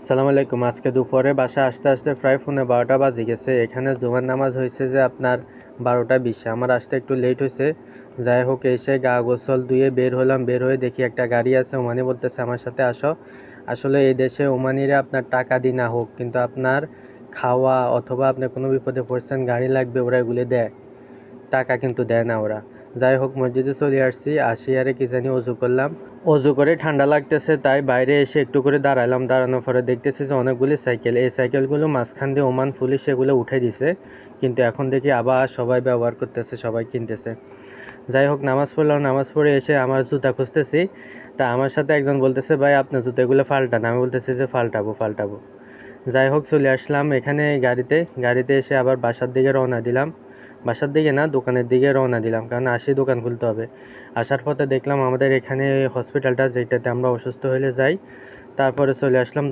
আসসালামু আলাইকুম। আজকে দুপুরে বাসায় আসতে আসতে প্রায় 12:15 বাজে গেছে। এখানে জুমার নামাজ হয়েছে যে আপনার 12:20। আমার আসতে একটু লেট হয়েছে। যাই হোক, এসে গা গোসল ধুয়ে বের হলাম। বের হয়ে দেখি একটা গাড়ি আছে, ওমানি বলতেছে আমার সাথে আসো। আসলে এই দেশে ওমানিরা আপনার টাকা দিয়ে না হোক, কিন্তু আপনার খাওয়া অথবা আপনি কোনো বিপদে পড়ছেন, গাড়ি লাগবে, ওরা এগুলি দেয়, টাকা কিন্তু দেয় না ওরা। যাই হোক, মসজিদে চলে আসি আরে কি জানি অজু করলাম। অজু করে ঠান্ডা লাগতেছে, তাই বাইরে এসে একটু করে দাঁড়ালাম। দাঁড়ানোর পরে দেখতেছি যে অনেকগুলি সাইকেল, এই সাইকেলগুলো মাঝখান দিয়ে ওমান পুলিশ এগুলো উঠে দিছে, কিন্তু এখন দেখি আবার সবাই ব্যবহার করতেছে, সবাই কিনতেছে। যাই হোক, নামাজ পড়লাম। নামাজ পড়ে এসে আমার জুতা খুঁজতেছি, তা আমার সাথে একজন বলতেছে, ভাই আপনার জুতাগুলো ফাল্টান। আমি বলতেছি যে ফাল্টাবো। যাই হোক, চলে আসলাম এখানে গাড়িতে এসে আবার বাসার দিকে রওনা দিলাম। বাসার দিকে না, দোকানের দিকে রওনা দিলাম, কারণ দোকান খুলতে হবে। আসার পথে দেখলাম আমাদের এখানে হসপিটালটা, যেটাতে আমরা অসুস্থ হলে যাই। তারপরে চলে আসলাম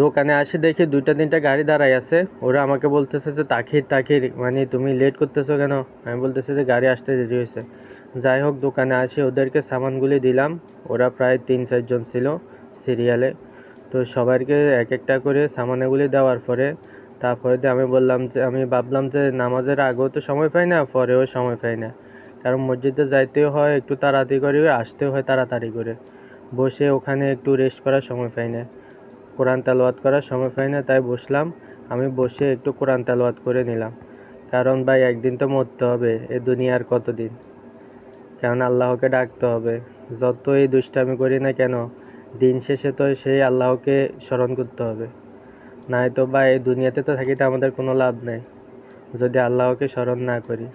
দোকানে আসি দেখি 2-3টা গাড়ি দাঁড়াই আছে। ওরা আমাকে বলতেছে যে তাখির, মানে তুমি লেট করতেছো কেন? আমি বলতেছি যে গাড়ি আসতে দেরি হয়েছে। যাই হোক, দোকানে আসি, ওদেরকে সামানগুলি দিলাম। ওরা প্রায় 3-4 জন ছিল সিরিয়ালে। তো সবাইকে এক একটা করে সামানগুলি দেওয়ার পরে তারপরে আমি ভাবলাম যে নামাজের আগেও তো সময় পাই না, পরেও সময় পাই না, কারণ মসজিদে যাইতেও হয় একটু তাড়াতাড়ি করে, আসতেও হয় তাড়াতাড়ি করে। বসে ওখানে একটু রেস্ট করার সময় পাই না, কোরআন তেলাওয়াত করার সময় পাই না, তাই বসলাম। আমি বসে একটু কোরআন তেলাওয়াত করে নিলাম, কারণ ভাই একদিন তো মরতে হবে, এ দুনিয়ার কতদিন, কারণ আল্লাহকে ডাকতে হবে। যতই দুষ্টামি করি না কেন, দিন শেষে তো সেই আল্লাহকে স্মরণ করতে হবে। নাই তো ভাই এই দুনিয়াতে তো থাকিতে আমাদের কোনো লাভ নেই যদি আল্লাহকে স্মরণ না করি।